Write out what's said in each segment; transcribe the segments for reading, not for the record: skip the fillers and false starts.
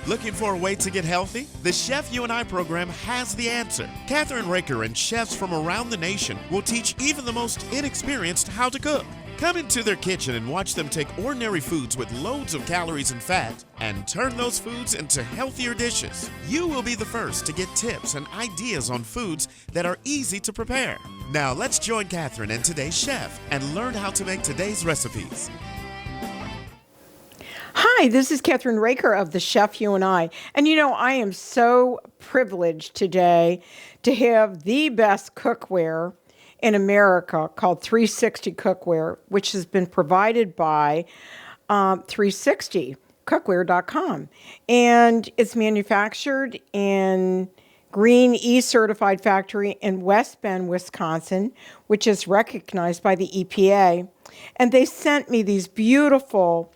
Looking for a way to get healthy? The Chef You and I program has the answer. Kathryn Raaker and chefs from around the nation will teach even the most inexperienced how to cook. Come into their kitchen and watch them take ordinary foods with loads of calories and fat and turn those foods into healthier dishes. You will be the first to get tips and ideas on foods that are easy to prepare. Now let's join Kathryn and today's chef and learn how to make today's recipes. Hi, this is Kathryn Raaker of The Chef You and I. And you know, I am so privileged today to have the best cookware in America called 360 Cookware, which has been provided by 360 Cookware.com. And it's manufactured in Green E certified factory in West Bend, Wisconsin, which is recognized by the EPA. And they sent me these beautiful,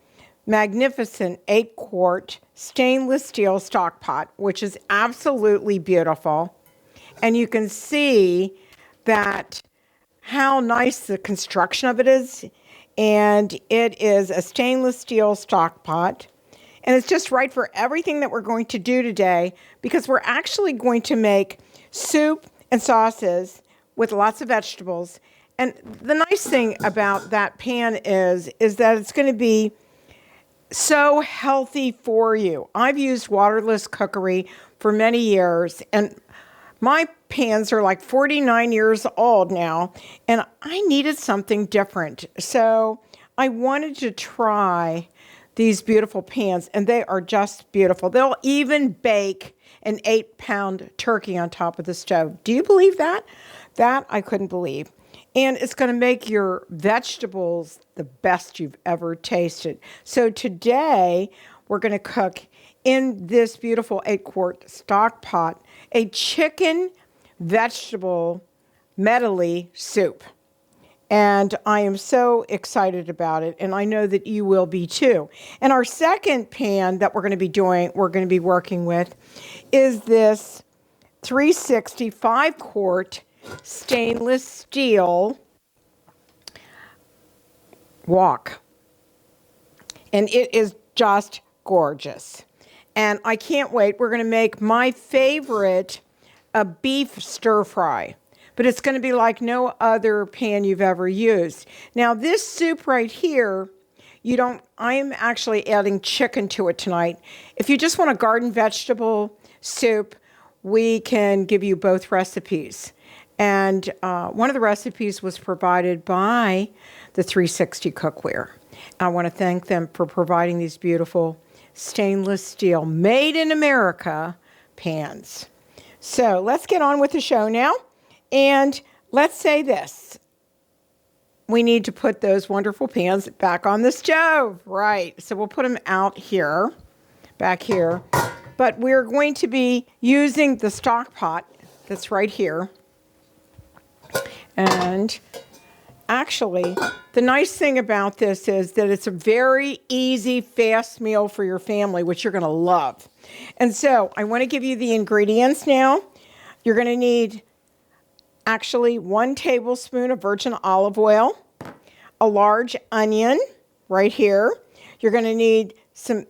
magnificent 8-quart stainless steel stock pot, which is absolutely beautiful. And you can see that how nice the construction of it is. And it is a stainless steel stock pot. And it's just right for everything that we're going to do today, because we're actually going to make soup and sauces with lots of vegetables. And the nice thing about that pan is that it's going to be so healthy for you. I've used waterless cookery for many years, and my pans are like 49 years old now, and I needed something different. So I wanted to try these beautiful pans, and they are just beautiful. They'll even bake an 8-pound turkey on top of the stove. Do you believe that? That I couldn't believe. And it's going to make your vegetables the best you've ever tasted. So today, we're going to cook in this beautiful 8-quart stock pot a chicken vegetable medley soup. And I am so excited about it, and I know that you will be too. And our second pan that we're going to be working with is this 360 5-quart stainless steel wok. And it is just gorgeous. And I can't wait. We're going to make my favorite, a beef stir fry. But it's going to be like no other pan you've ever used. Now, this soup right here, I'm actually adding chicken to it tonight. If you just want a garden vegetable soup, we can give you both recipes. And one of the recipes was provided by the 360 Cookware. I want to thank them for providing these beautiful stainless steel, made in America pans. So let's get on with the show now. And let's say this. We need to put those wonderful pans back on the stove. Right. So we'll put them out here, back here. But we're going to be using the stock pot that's right here. And actually, the nice thing about this is that it's a very easy, fast meal for your family, which you're going to love. And so I want to give you the ingredients now. You're going to need actually 1 tablespoon of virgin olive oil, a large onion right here. You're going to need a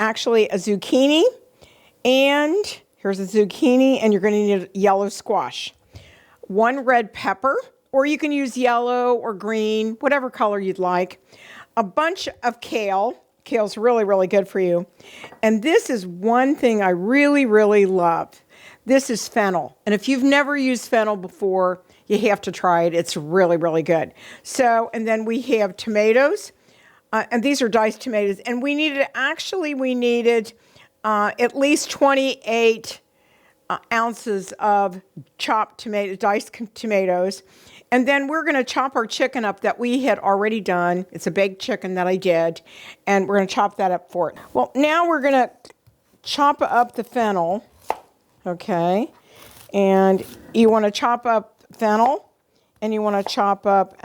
zucchini, and here's a zucchini, and you're going to need yellow squash. 1 red pepper, or you can use yellow or green, whatever color you'd like. A bunch of kale. Kale's really, really good for you. And this is one thing I really, really love. This is fennel. And if you've never used fennel before, you have to try it. It's really, really good. So, and then we have tomatoes. And these are diced tomatoes. And we needed at least 28 ounces of chopped diced tomatoes. And then we're going to chop our chicken up that we had already done. It's a baked chicken that I did. And we're going to chop that up for it. Well, now we're going to chop up the fennel. Okay. And you want to chop up fennel. And you want to chop up,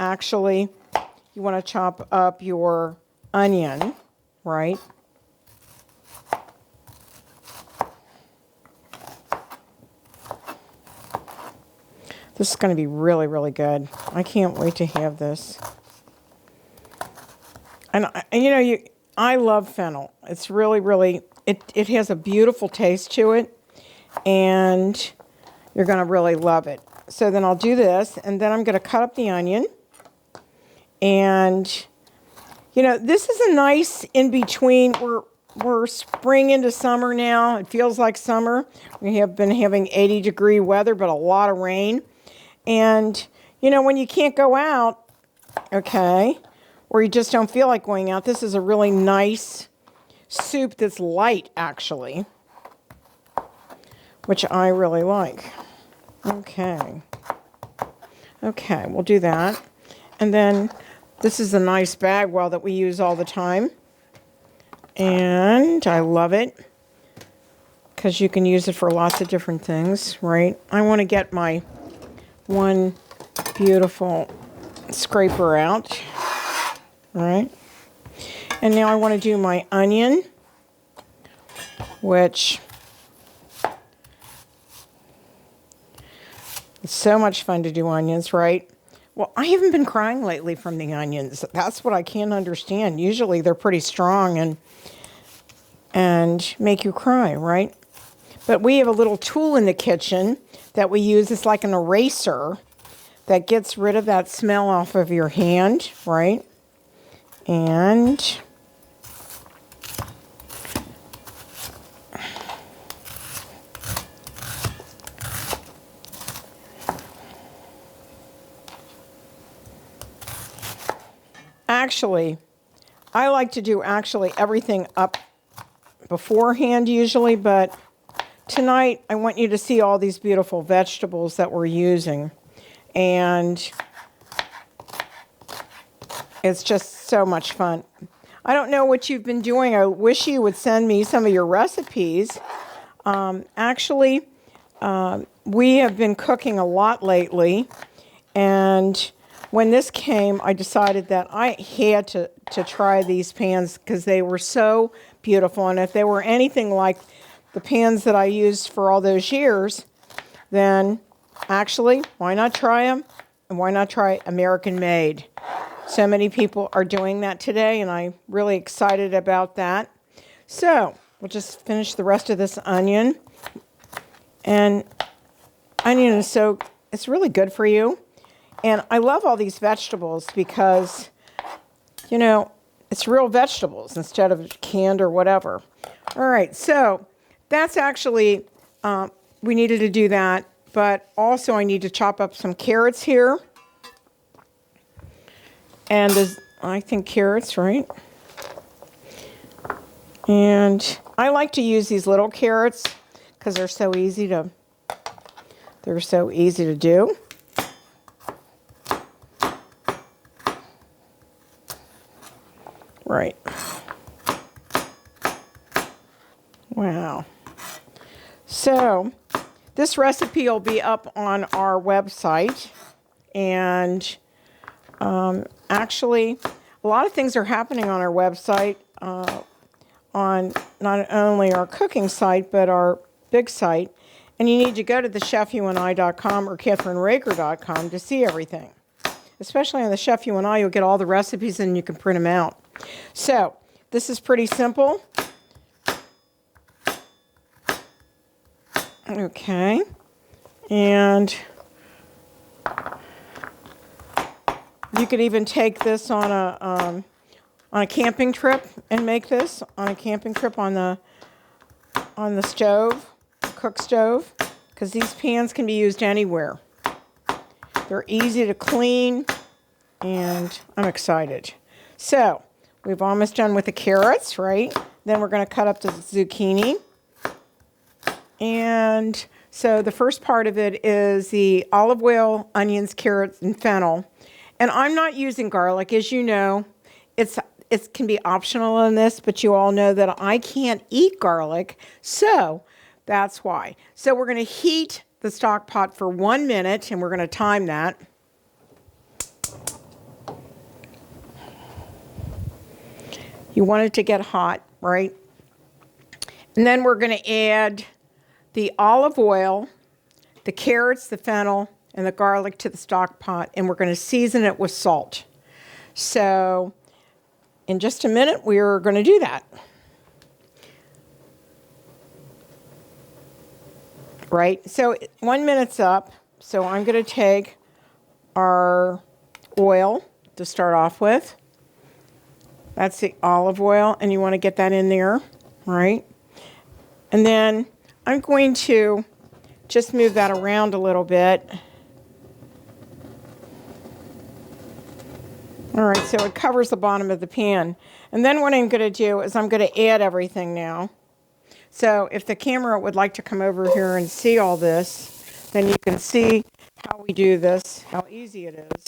your onion, right? This is going to be really, really good. I can't wait to have this. And I love fennel. It's really, really it has a beautiful taste to it, and you're going to really love it. So then I'll do this, and then I'm going to cut up the onion. And, you know, this is a nice in-between. We're spring into summer now. It feels like summer. We have been having 80-degree weather, but a lot of rain. And, you know, when you can't go out, okay, or you just don't feel like going out, this is a really nice soup that's light, actually, which I really like. Okay. Okay, we'll do that. And then this is a nice bagwell that we use all the time. And I love it because you can use it for lots of different things, right? I want to get my one beautiful scraper out, all right? And now I want to do my onion, which it's so much fun to do onions, right? Well, I haven't been crying lately from the onions. That's what I can't understand. Usually they're pretty strong and make you cry, right? But we have a little tool in the kitchen that we use. It's like an eraser that gets rid of that smell off of your hand, right? And actually, I like to do everything up beforehand usually, but tonight I want you to see all these beautiful vegetables that we're using. And it's just so much fun. I don't know what you've been doing. I wish you would send me some of your recipes. We have been cooking a lot lately, and when this came, I decided that I had to try these pans because they were so beautiful. And if they were anything like the pans that I used for all those years, then actually, why not try them? And why not try American made? So many people are doing that today, and I'm really excited about that. So we'll just finish the rest of this onion. And onion is it's really good for you. And I love all these vegetables because, you know, it's real vegetables instead of canned or whatever. All right, so that's actually, we needed to do that. But also I need to chop up some carrots here. And I think carrots, right? And I like to use these little carrots because they're so easy to do. Right. Wow. So this recipe will be up on our website, and actually a lot of things are happening on our website, on not only our cooking site but our big site, and you need to go to thechefyouandi.com or kathrynraaker.com to see everything. Especially on the Chef You and I, you'll get all the recipes and you can print them out. So this is pretty simple. Okay, and you could even take this on a camping trip and make this on a camping trip on the stove, cook stove, because these pans can be used anywhere. They're easy to clean, and I'm excited. So we've almost done with the carrots, right? Then we're going to cut up the zucchini. And so the first part of it is the olive oil, onions, carrots, and fennel. And I'm not using garlic. As you know, it can be optional in this, but you all know that I can't eat garlic, so that's why. So we're going to heat the stock pot for 1 minute, and we're going to time that. You want it to get hot, right? And then we're going to add the olive oil, the carrots, the fennel, and the garlic to the stock pot, and we're going to season it with salt. So in just a minute, we're going to do that. right? So 1 minute's up. So I'm going to take our oil to start off with. That's the olive oil, and you want to get that in there, right? And then I'm going to just move that around a little bit. All right, so it covers the bottom of the pan. And then what I'm going to do is I'm going to add everything now. So if the camera would like to come over here and see all this, then you can see how we do this, how easy it is.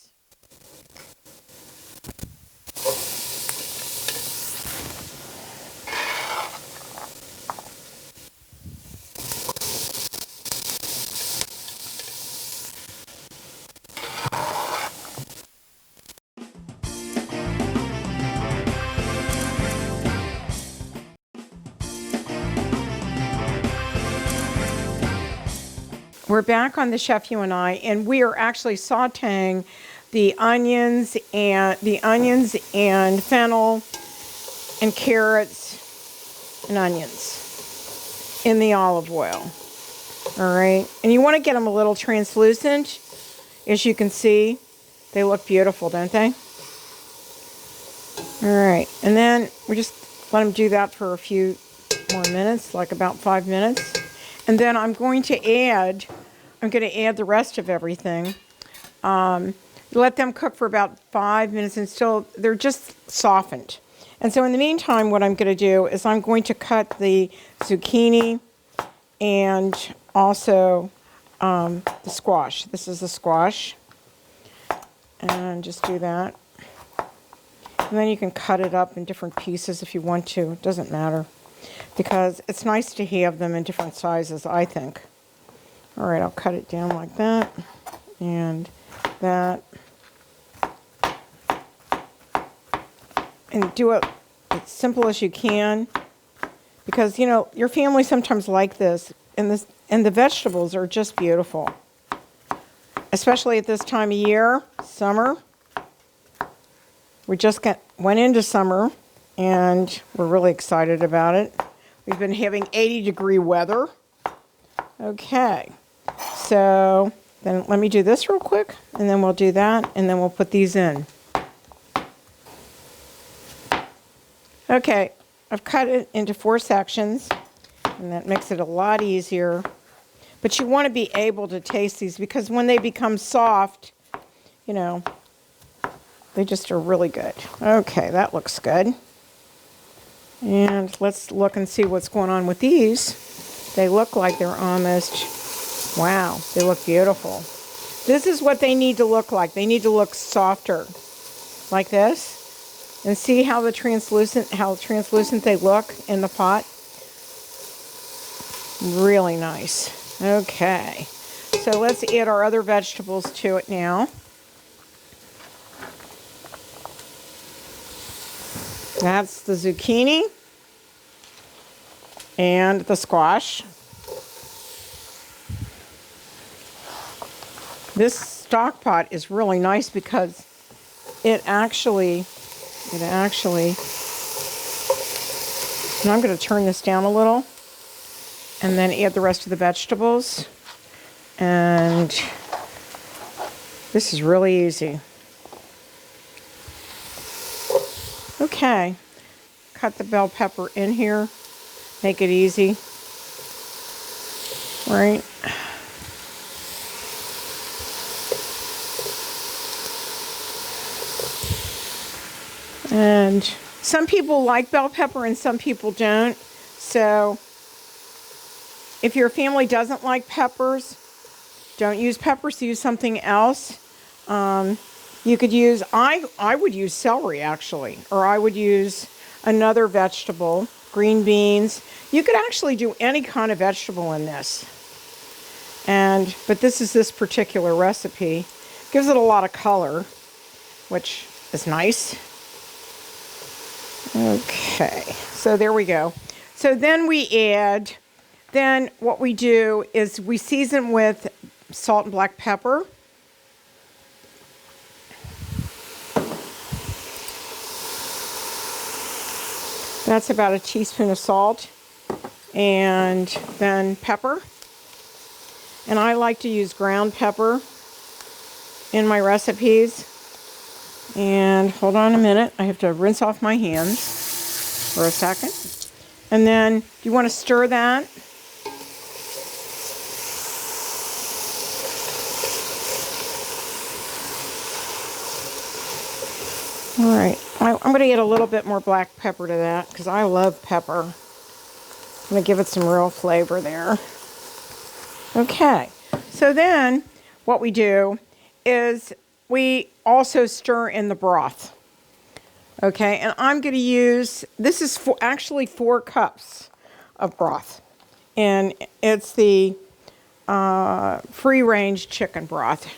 We're back on the Chef You and I, and we are actually sauteing the onions and fennel and carrots and onions in the olive oil. All right, and you want to get them a little translucent. As you can see, they look beautiful, don't they? All right, and then we just let them do that for a few more minutes, like about 5 minutes. And then I'm going to add the rest of everything. Let them cook for about 5 minutes until they're just softened. And so in the meantime, what I'm going to do is I'm going to cut the zucchini and also the squash. This is the squash. And just do that. And then you can cut it up in different pieces if you want to. It doesn't matter. Because it's nice to have them in different sizes, I think. All right, I'll cut it down like that. And that. And do it as simple as you can. Because, you know, your family sometimes like this. And the vegetables are just beautiful. Especially at this time of year, summer. We just went into summer, and we're really excited about it. We've been having 80-degree weather. Okay, so then let me do this real quick, and then we'll do that, and then we'll put these in. Okay, I've cut it into 4 sections, and that makes it a lot easier. But you want to be able to taste these, because when they become soft, you know, they just are really good. Okay, that looks good. And let's look and see what's going on with these. They look like they're almost, wow, they look beautiful. This is what they need to look like. They need to look softer, like this. And see how translucent they look in the pot? Really nice. Okay, so let's add our other vegetables to it now. That's the zucchini and the squash. This stock pot is really nice because it actually, and I'm going to turn this down a little and then add the rest of the vegetables. And this is really easy. Okay, cut the bell pepper in here, make it easy, right? And some people like bell pepper and some people don't. So if your family doesn't like peppers, don't use peppers, use something else. You could use, I would use celery actually, or I would use another vegetable, green beans. You could actually do any kind of vegetable in this. But this is this particular recipe. Gives it a lot of color, which is nice. Okay, so there we go. So then what we do is we season with salt and black pepper. That's about a teaspoon of salt, and then pepper. And I like to use ground pepper in my recipes. And hold on a minute. I have to rinse off my hands for a second. And then you want to stir that. All right, I'm going to add a little bit more black pepper to that because I love pepper. I'm going to give it some real flavor there. Okay, so then what we do is we also stir in the broth. Okay, and I'm going to use, this is actually 4 cups of broth. And it's the free-range chicken broth.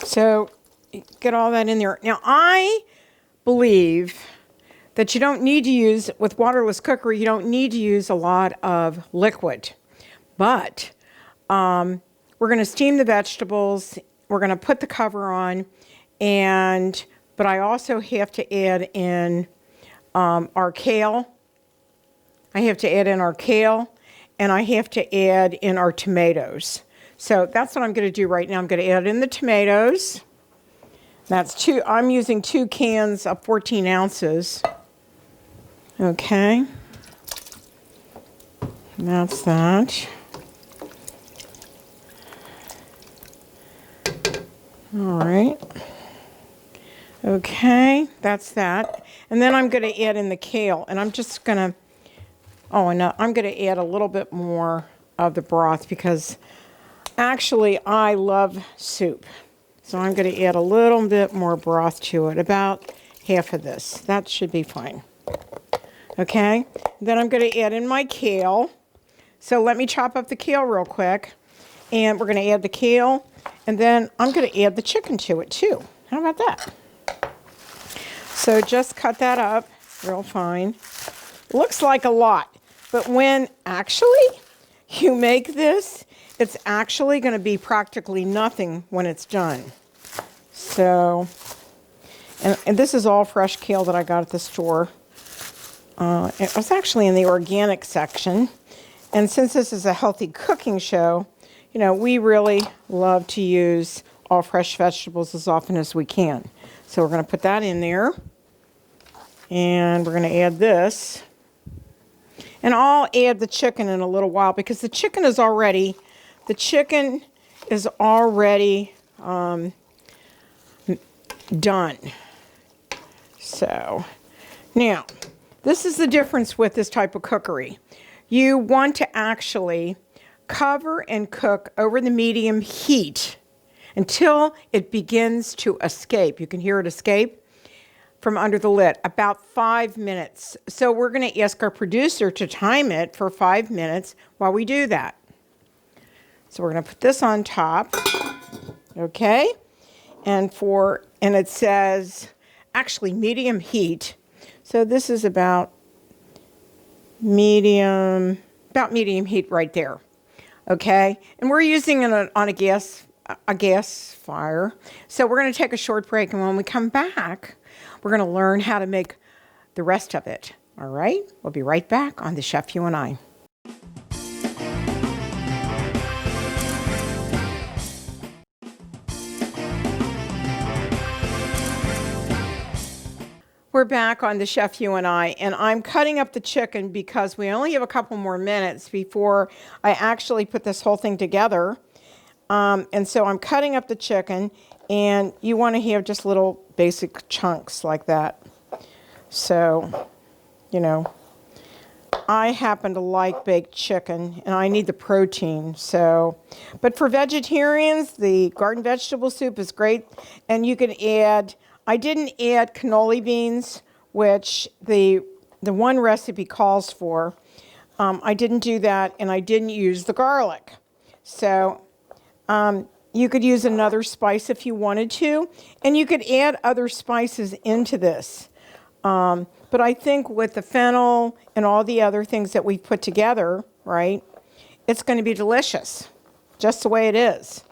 So get all that in there. Now, I believe that you don't need to use, with waterless cookery, you don't need to use a lot of liquid. But we're going to steam the vegetables. We're going to put the cover on. But I also have to add in our kale. I have to add in our kale. And I have to add in our tomatoes. So that's what I'm going to do right now. I'm going to add in the tomatoes. I'm using 2 cans of 14 ounces. Okay. That's that. All right. Okay, that's that. And then I'm going to add in the kale. And I'm just going to, I'm going to add a little bit more of the broth because actually, I love soup. So I'm going to add a little bit more broth to it, about half of this. That should be fine. Okay, then I'm going to add in my kale. So let me chop up the kale real quick. And we're going to add the kale. And then I'm going to add the chicken to it too. How about that? So just cut that up real fine. Looks like a lot. But when actually you make this, it's actually going to be practically nothing when it's done. So, and this is all fresh kale that I got at the store. It was actually in the organic section. And since this is a healthy cooking show, we really love to use all fresh vegetables as often as we can. So we're going to put that in there. And we're going to add this. And I'll add the chicken in a little while because the chicken is already done. So now, this is the difference with this type of cookery. You want to actually cover and cook over the medium heat until it begins to escape. You can hear it escape from under the lid, about 5 minutes. So we're going to ask our producer to time it for 5 minutes while we do that. So we're going to put this on top, okay? And it says, actually medium heat. So this is about medium heat right there, okay? And we're using it on a gas fire. So we're going to take a short break, and when we come back, we're going to learn how to make the rest of it. All right? We'll be right back on The Chef You and I. We're back on The Chef You and and I'm cutting up the chicken because we only have a couple more minutes before I actually put this whole thing together. And so I'm cutting up the chicken, and you want to have just little basic chunks like that. So, I happen to like baked chicken, and I need the protein. So, but for vegetarians, the garden vegetable soup is great. And you can add, I didn't add cannoli beans, which the one recipe calls for. I didn't do that, and I didn't use the garlic. So, you could use another spice if you wanted to, and you could add other spices into this. But I think with the fennel and all the other things that we've put together, right, it's going to be delicious, just the way it is.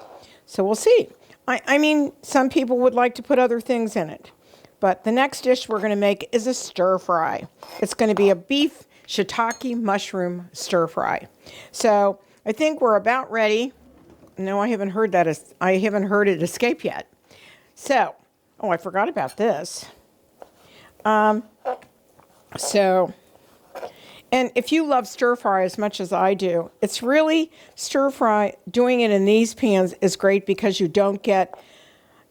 So we'll see. I mean, some people would like to put other things in it. But the next dish we're going to make is a stir fry. It's going to be a beef shiitake mushroom stir fry. So I think we're about ready. No, I haven't heard that. I haven't heard it escape yet. So, oh, I forgot about this. And if you love stir fry as much as I do, it's really stir fry. Doing it in these pans is great because you don't get,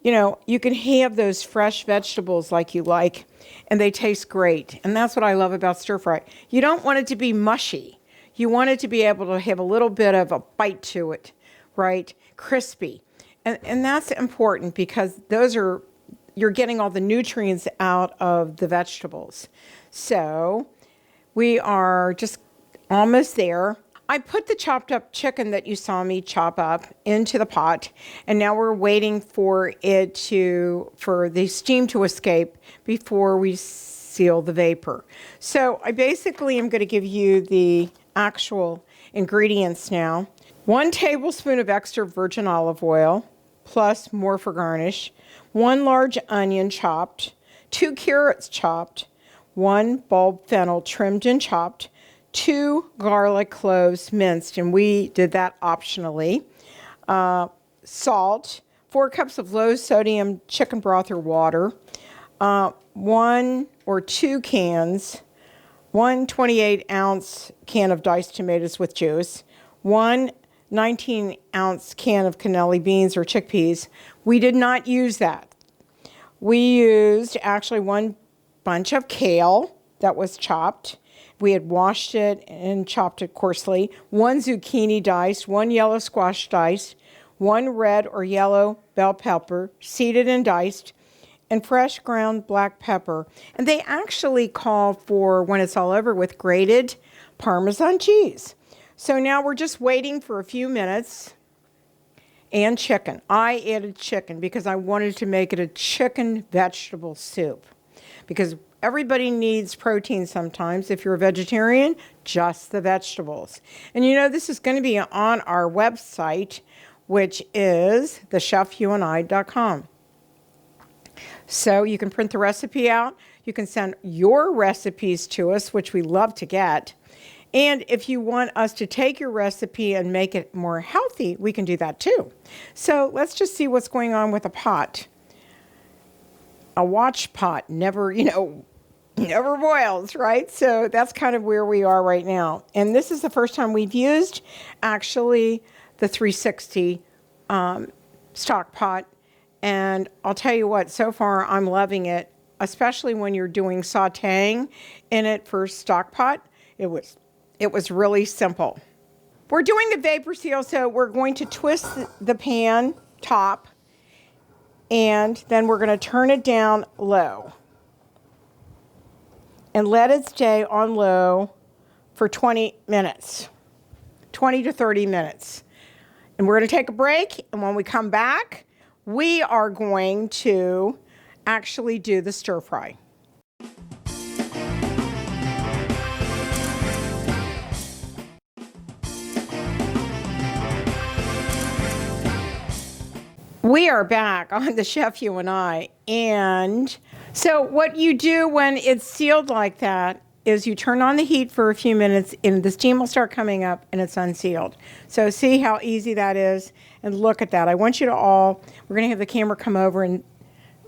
you can have those fresh vegetables like you like, and they taste great. And that's what I love about stir fry. You don't want it to be mushy. You want it to be able to have a little bit of a bite to it, right? Crispy. And that's important because you're getting all the nutrients out of the vegetables. So we are just almost there. I put the chopped up chicken that you saw me chop up into the pot, and now we're waiting for the steam to escape before we seal the vapor. So I basically am going to give you the actual ingredients now. 1 tablespoon of extra virgin olive oil, plus more for garnish. 1 large onion chopped, 2 carrots chopped, 1 bulb fennel trimmed and chopped, 2 garlic cloves minced, and we did that optionally. Salt, 4 cups of low sodium chicken broth or water, 1 or 2 cans, 1 28-ounce can of diced tomatoes with juice, 1 19-ounce can of cannelli beans or chickpeas. We did not use that. We used actually 1 bunch of kale that was chopped. We had washed it and chopped it coarsely. 1 zucchini diced, 1 yellow squash diced, 1 red or yellow bell pepper seeded and diced, and fresh ground black pepper. And they actually call for, when it's all over with, grated Parmesan cheese. So now we're just waiting for a few minutes. And chicken. I added chicken because I wanted to make it a chicken vegetable soup. Because everybody needs protein sometimes. If you're a vegetarian, just the vegetables. And this is going to be on our website, which is thechefyouandi.com. So you can print the recipe out. You can send your recipes to us, which we love to get. And if you want us to take your recipe and make it more healthy, we can do that too. So let's just see what's going on with a pot. A watch pot never boils, right? So that's kind of where we are right now. And this is the first time we've used actually the 360 stock pot. And I'll tell you what, so far I'm loving it, especially when you're doing sauteing in it for stock pot. It was really simple. We're doing the vapor seal, so we're going to twist the pan top, and then we're going to turn it down low and let it stay on low for 20 minutes, 20 to 30 minutes. And we're going to take a break, and when we come back, we are going to actually do the stir fry. We are back on the Chef You and I. And so what you do when it's sealed like that is you turn on the heat for a few minutes and the steam will start coming up and it's unsealed. So see how easy that is? And look at that. I want you to we're going to have the camera come over and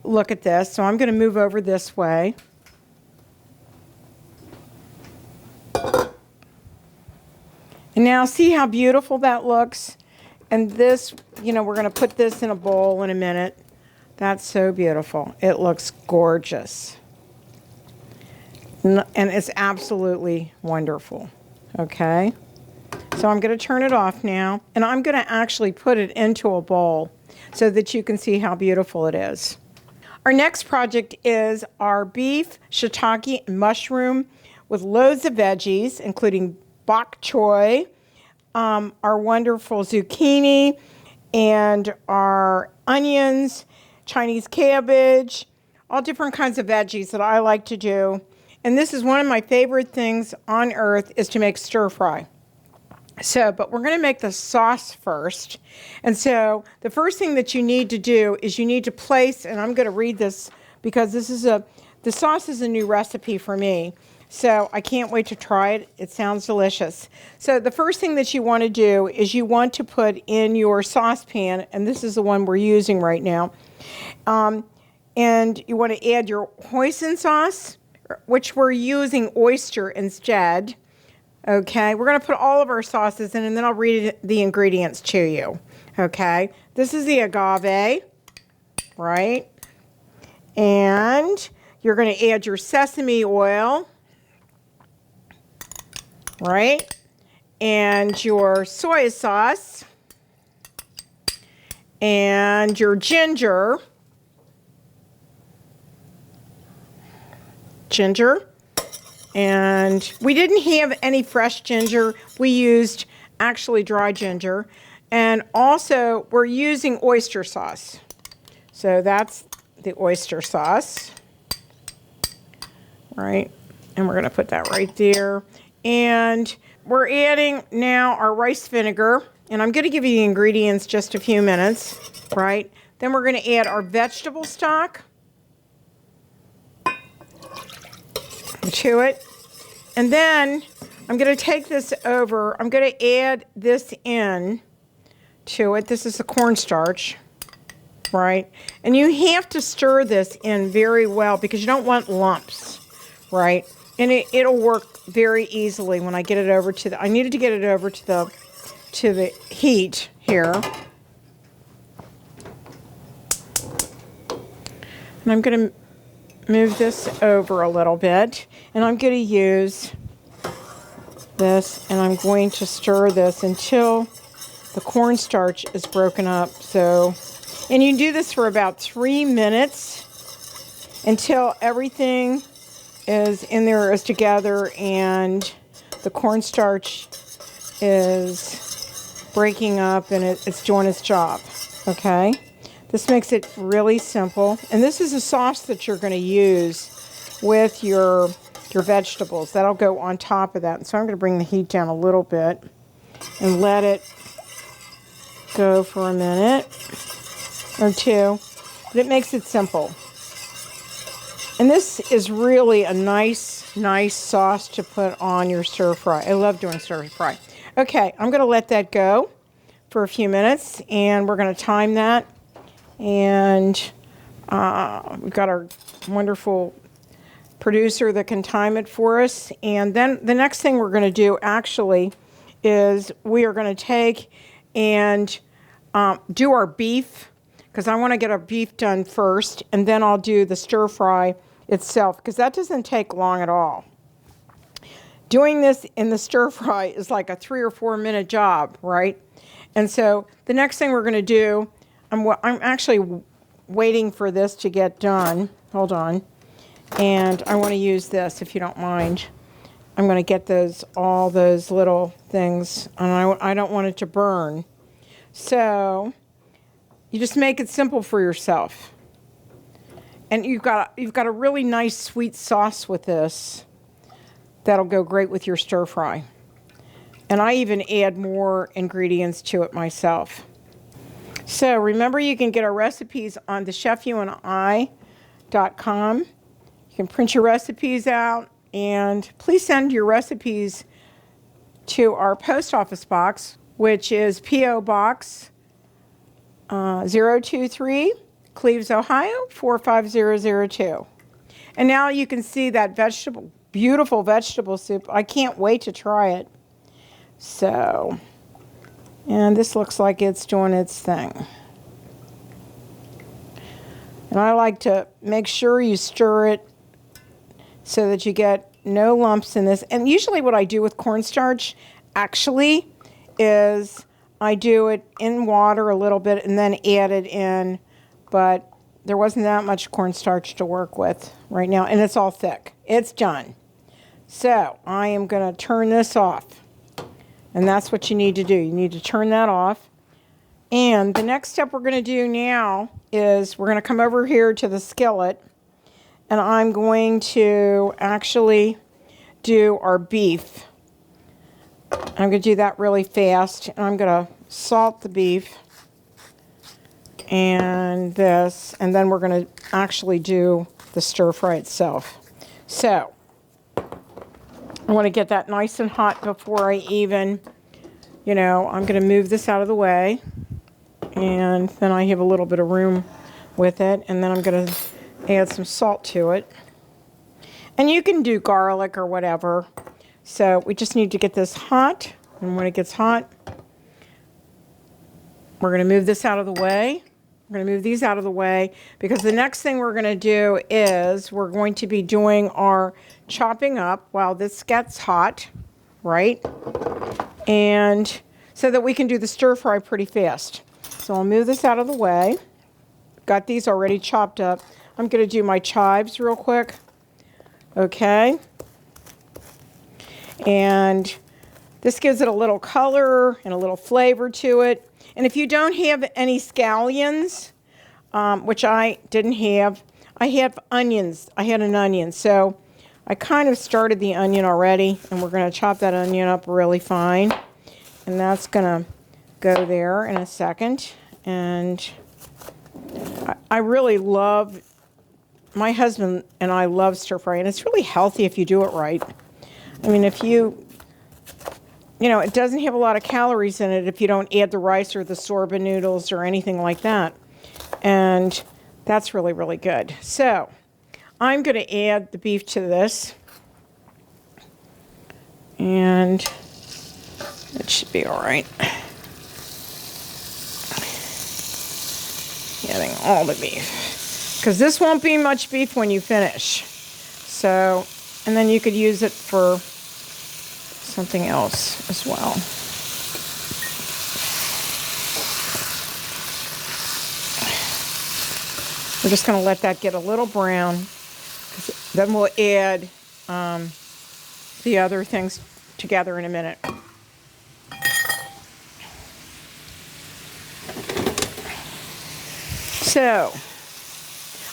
look at this. So I'm going to move over this way. And now see how beautiful that looks? And this, we're going to put this in a bowl in a minute. That's so beautiful. It looks gorgeous. And it's absolutely wonderful. Okay? So I'm going to turn it off now. And I'm going to actually put it into a bowl so that you can see how beautiful it is. Our next project is our beef shiitake mushroom with loads of veggies, including bok choy, our wonderful zucchini, and our onions, Chinese cabbage, all different kinds of veggies that I like to do. And this is one of my favorite things on earth is to make stir fry. So, but we're going to make the sauce first. And so the first thing that you need to do is you need to place, and I'm going to read this because the sauce is a new recipe for me. So I can't wait to try it. It sounds delicious. So the first thing that you want to do is you want to put in your saucepan, and this is the one we're using right now. And you want to add your hoisin sauce, which we're using oyster instead. Okay, we're going to put all of our sauces in, and then I'll read the ingredients to you. Okay, this is the agave, right? And you're going to add your sesame oil, right? And your soy sauce, and your ginger. And we didn't have any fresh ginger. We used actually dry ginger. And also we're using oyster sauce. So that's the oyster sauce, right? And we're gonna put that right there. And we're adding now our rice vinegar. And I'm gonna give you the ingredients just a few minutes, right? Then we're gonna add our vegetable stock to it. And then I'm going to take this over. I'm going to add this in to it. This is the cornstarch, right? And you have to stir this in very well because you don't want lumps, right? And it'll work very easily when I get it over to the, I needed to get it over to the heat here. And I'm going to move this over a little bit, and I'm going to use this, and I'm going to stir this until the cornstarch is broken up. So, and you do this for about 3 minutes until everything is in there, is together, and the cornstarch is breaking up and it's doing its job. Okay. This makes it really simple. And this is a sauce that you're going to use with your vegetables. That'll go on top of that. And so I'm going to bring the heat down a little bit and let it go for a minute or two. But it makes it simple. And this is really a nice sauce to put on your stir fry. I love doing stir fry. Okay, I'm going to let that go for a few minutes, and we're going to time that. And we've got our wonderful producer that can time it for us. And then the next thing we're going to do actually is we are going to take and do our beef, because I want to get our beef done first, and then I'll do the stir fry itself, because that doesn't take long at all. Doing this in the stir fry is like a 3 or 4 minute job, right? And so the next thing we're going to do, I'm actually waiting for this to get done. Hold on. And I want to use this, if you don't mind. I'm going to get all those little things, and I don't want it to burn. So you just make it simple for yourself. And you've got a really nice sweet sauce with this that'll go great with your stir fry. And I even add more ingredients to it myself. So remember, you can get our recipes on thechefyouandi.com. You can print your recipes out, and please send your recipes to our post office box, which is P.O. Box 023, Cleves, Ohio 45002. And now you can see that beautiful vegetable soup. I can't wait to try it. So, and this looks like it's doing its thing. And I like to make sure you stir it so that you get no lumps in this. And usually what I do with cornstarch actually is I do it in water a little bit and then add it in. But there wasn't that much cornstarch to work with right now. And it's all thick. It's done. So I am going to turn this off. And that's what you need to do. You need to turn that off. And the next step we're going to do now is we're going to come over here to the skillet. And I'm going to actually do our beef. I'm going to do that really fast. And I'm going to salt the beef and this, and then we're going to actually do the stir fry itself. So I want to get that nice and hot before I even, I'm going to move this out of the way, and then I have a little bit of room with it, and then I'm going to add some salt to it. And you can do garlic or whatever. So we just need to get this hot, and when it gets hot, we're going to move this out of the way. We're going to move these out of the way because the next thing we're going to do is we're going to be doing our chopping up while this gets hot, right? And so that we can do the stir fry pretty fast. So I'll move this out of the way. Got these already chopped up. I'm going to do my chives real quick. Okay. And this gives it a little color and a little flavor to it. And if you don't have any scallions, which I didn't have, I have onions. I had an onion. So I kind of started the onion already, and we're going to chop that onion up really fine. And that's going to go there in a second. And I really love, my husband and I love stir fry, and it's really healthy if you do it right. I mean, if it doesn't have a lot of calories in it if you don't add the rice or the sorba noodles or anything like that. And that's really, really good. So I'm going to add the beef to this. And it should be all right. Adding all the beef. Because this won't be much beef when you finish. So, and then you could use it for something else as well. We're just going to let that get a little brown. Then we'll add the other things together in a minute. So,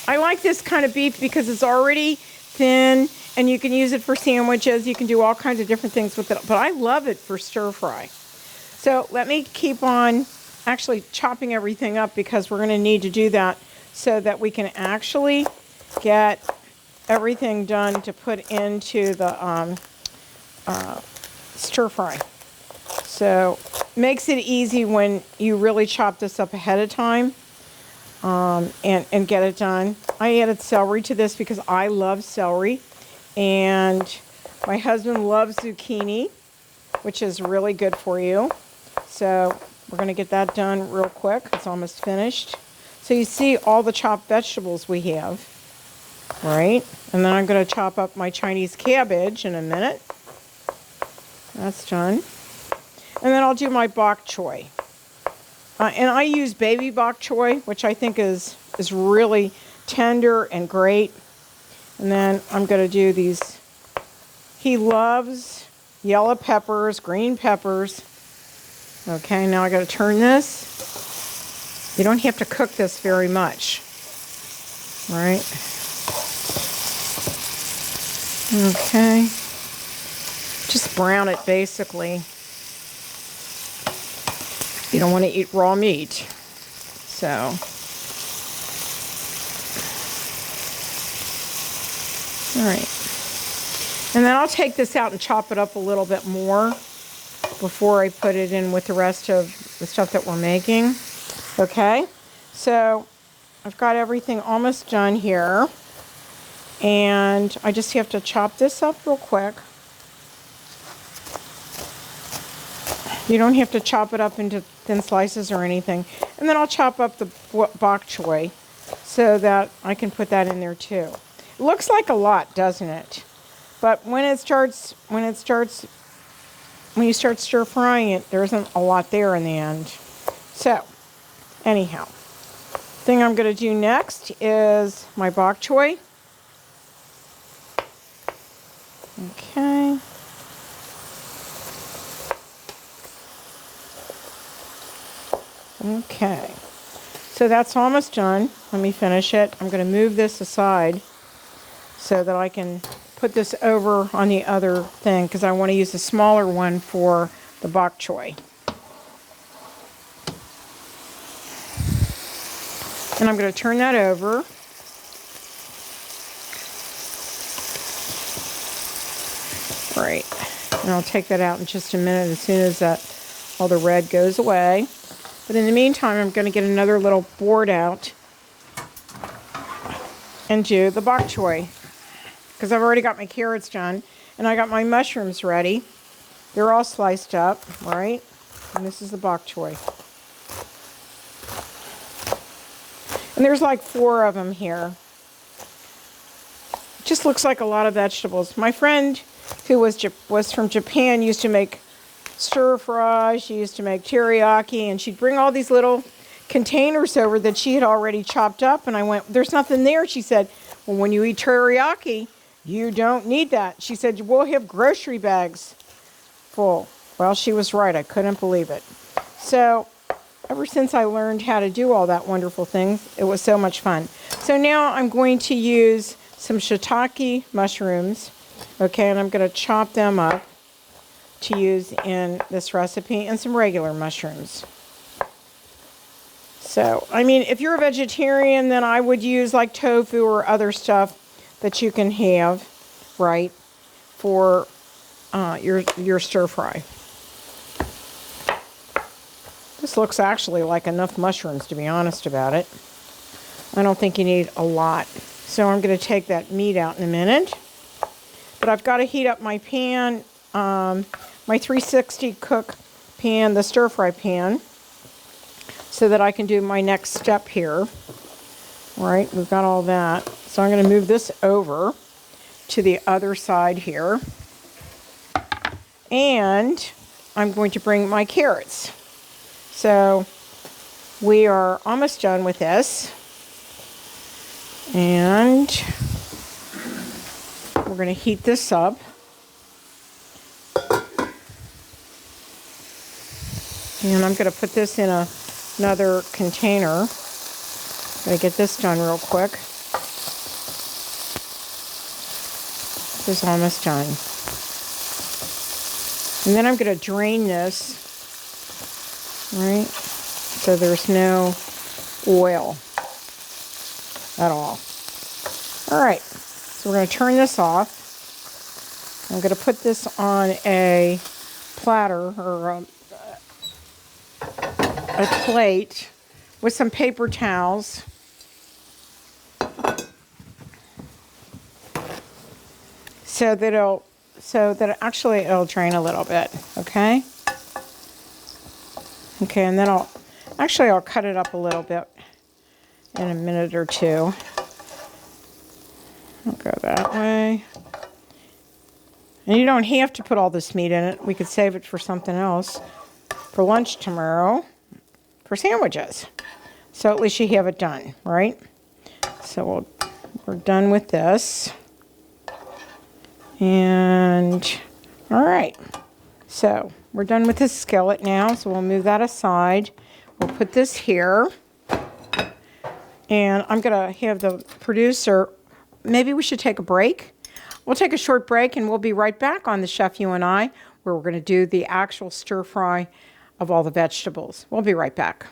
I like this kind of beef because it's already thin, and you can use it for sandwiches. You can do all kinds of different things with it, but I love it for stir fry. So let me keep on actually chopping everything up because we're going to need to do that so that we can actually get everything done to put into the stir fry. So makes it easy when you really chop this up ahead of time. And get it done. I added celery to this because I love celery, and my husband loves zucchini, which is really good for you. So we're going to get that done real quick. It's almost finished. So you see all the chopped vegetables we have, right? And then I'm going to chop up my Chinese cabbage in a minute. That's done. And then I'll do my bok choy. And I use baby bok choy, which I think is really tender and great. And then I'm going to do these. He loves yellow peppers, green peppers. Okay, now I got to turn this. You don't have to cook this very much. Right? Okay. Just brown it basically. You don't want to eat raw meat. So, all right. And then I'll take this out and chop it up a little bit more before I put it in with the rest of the stuff that we're making. Okay, so I've got everything almost done here. And I just have to chop this up real quick. You don't have to chop it up into thin slices or anything. And then I'll chop up the bok choy so that I can put that in there too. It looks like a lot, doesn't it? But when you start stir frying it, there isn't a lot there in the end. So, anyhow, thing I'm going to do next is my bok choy. Okay. Okay, so that's almost done. Let me finish it. I'm going to move this aside so that I can put this over on the other thing because I want to use a smaller one for the bok choy. And I'm going to turn that over. Right. And I'll take that out in just a minute as soon as all the red goes away. But in the meantime, I'm going to get another little board out and do the bok choy. Because I've already got my carrots done. And I got my mushrooms ready. They're all sliced up, right? And this is the bok choy. And there's like 4 of them here. It just looks like a lot of vegetables. My friend who was from Japan used to make stir-fry, she used to make teriyaki, and she'd bring all these little containers over that she had already chopped up. And I went, there's nothing there. She said, well, when you eat teriyaki, you don't need that. She said, we'll have grocery bags full. Well, she was right. I couldn't believe it. So ever since I learned how to do all that wonderful things, it was so much fun. So now I'm going to use some shiitake mushrooms, okay, and I'm going to chop them up to use in this recipe, and some regular mushrooms. So, I mean, if you're a vegetarian, then I would use like tofu or other stuff that you can have, right, for your stir fry. This looks actually like enough mushrooms, to be honest about it. I don't think you need a lot. So I'm going to take that meat out in a minute. But I've got to heat up my pan, my 360 cook pan, the stir fry pan, so that I can do my next step here. All right, we've got all that. So I'm going to move this over to the other side here. And I'm going to bring my carrots. So we are almost done with this. And we're going to heat this up. And I'm going to put this in another container. Going to get this done real quick. This is almost done. And then I'm going to drain this, right, so there's no oil at all. All right, so we're going to turn this off. I'm going to put this on a platter or a plate with some paper towels. So that it'll drain a little bit, okay? Okay, and then I'll cut it up a little bit in a minute or two. I'll go that way. And you don't have to put all this meat in it. We could save it for something else for lunch tomorrow, for sandwiches. So at least you have it done, right? So we're done with this. And all right, so we're done with this skillet now, so we'll move that aside. We'll put this here, and I'm gonna have the producer, maybe we should take a break. We'll take a short break, and we'll be right back on The Chef You and I, where we're gonna do the actual stir fry of all the vegetables. We'll be right back.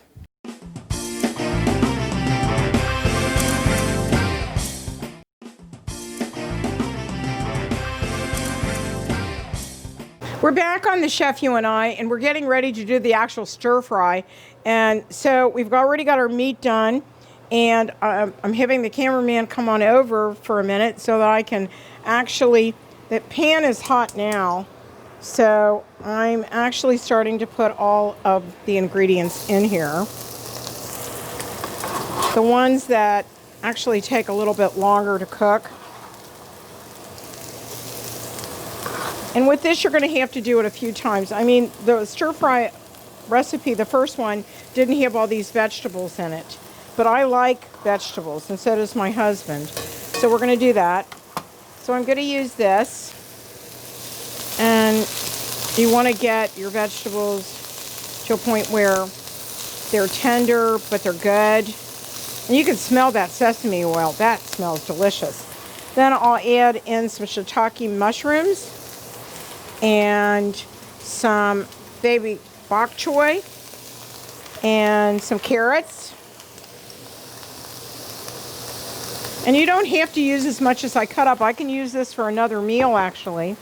We're back on The Chef You and I, and we're getting ready to do the actual stir fry. And so we've already got our meat done, and I'm having the cameraman come on over for a minute so that I can actually, the pan is hot now, so I'm actually starting to put all of the ingredients in here. The ones that actually take a little bit longer to cook. And with this, you're going to have to do it a few times. I mean, the stir-fry recipe, the first one, didn't have all these vegetables in it. But I like vegetables, and so does my husband. So we're going to do that. So I'm going to use this. And you want to get your vegetables to a point where they're tender, but they're good. And you can smell that sesame oil. That smells delicious. Then I'll add in some shiitake mushrooms and some baby bok choy and some carrots. And you don't have to use as much as I cut up. I can use this for another meal, actually,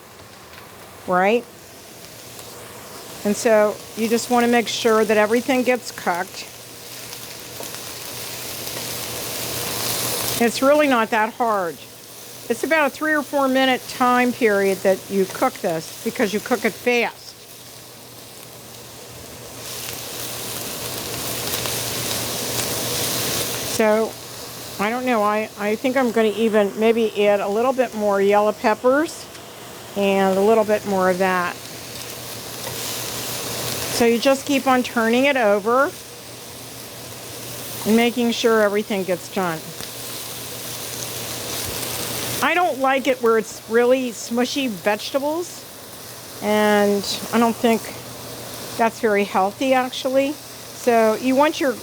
right? And so you just want to make sure that everything gets cooked. It's really not that hard. It's about a 3 or 4 minute time period that you cook this because you cook it fast. So, I don't know, I think I'm going to even maybe add a little bit more yellow peppers and a little bit more of that. So you just keep on turning it over and making sure everything gets done. I don't like it where it's really smushy vegetables, and I don't think that's very healthy, actually. So you want your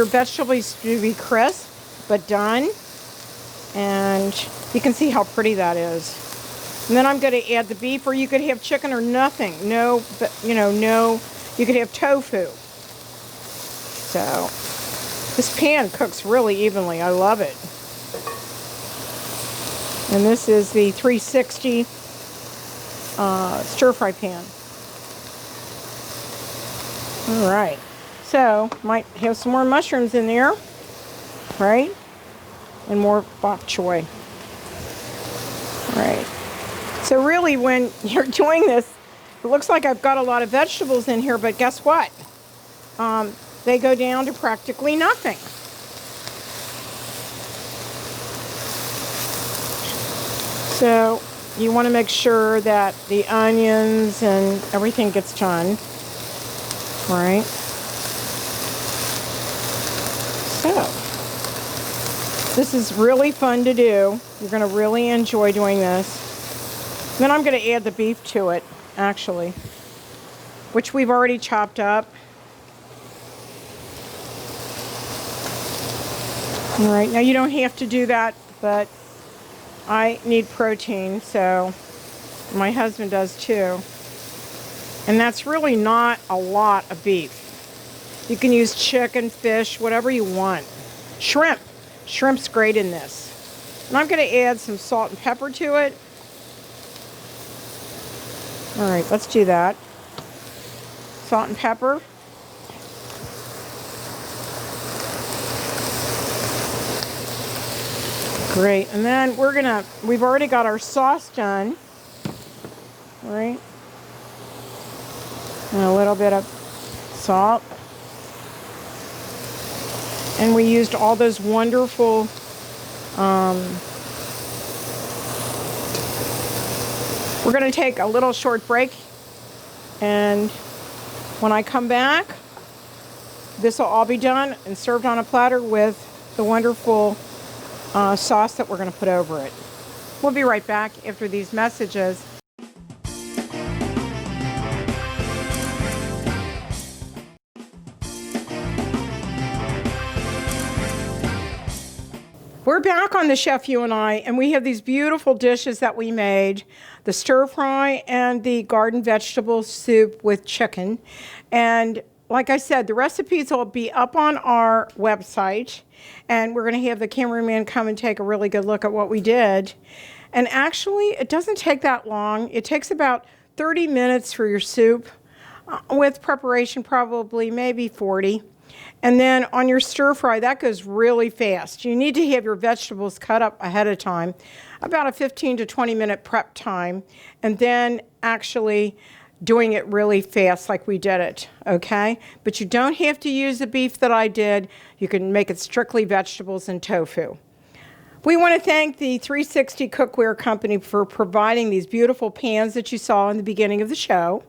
vegetables to be crisp but done, and you can see how pretty that is. And then I'm going to add the beef, or you could have chicken or nothing. No, you could have tofu. So this pan cooks really evenly. I love it. And this is the 360 stir fry pan. All right. So might have some more mushrooms in there, right? And more bok choy. Right. So really, when you're doing this, it looks like I've got a lot of vegetables in here, but guess what? They go down to practically nothing. So you want to make sure that the onions and everything gets done, right? So this is really fun to do. You're going to really enjoy doing this. Then I'm going to add the beef to it, actually, which we've already chopped up. All right, now you don't have to do that, but I need protein, so my husband does too. And that's really not a lot of beef. You can use chicken, fish, whatever you want. Shrimp. Shrimp's great in this. And I'm going to add some salt and pepper to it. All right, let's do that. Salt and pepper. Great, and then we've already got our sauce done, right? And a little bit of salt. And we used all those wonderful, we're going to take a little short break, and when I come back, this will all be done and served on a platter with the wonderful sauce that we're going to put over it. We'll be right back after these messages. We're back on the Chef You and I, and we have these beautiful dishes that we made, the stir fry and the garden vegetable soup with chicken. And like I said, the recipes will be up on our website, and we're going to have the cameraman come and take a really good look at what we did. And actually, it doesn't take that long. It takes about 30 minutes for your soup, with preparation probably maybe 40. And then on your stir fry, that goes really fast. You need to have your vegetables cut up ahead of time, about a 15 to 20 minute prep time, and then actually doing it really fast like we did it, okay? But you don't have to use the beef that I did. You can make it strictly vegetables and tofu. We want to thank the 360 Cookware Company for providing these beautiful pans that you saw in the beginning of the show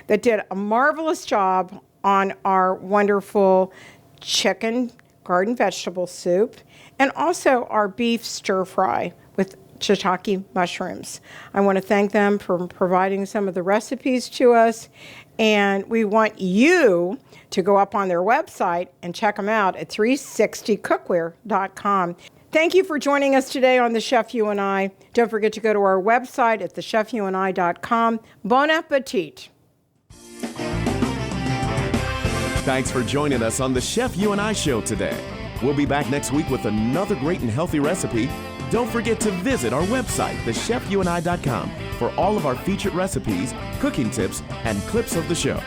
that did a marvelous job on our wonderful chicken garden vegetable soup and also our beef stir fry with shiitake mushrooms. I want to thank them for providing some of the recipes to us, and we want you to go up on their website and check them out at 360cookware.com. Thank you for joining us today on The Chef You and I. Don't forget to go to our website at thechefyouandi.com. Bon appetit. Thanks for joining us on the Chef You and I Show today. We'll be back next week with another great and healthy recipe. Don't forget to visit our website, thechefyouandi.com, for all of our featured recipes, cooking tips, and clips of the show.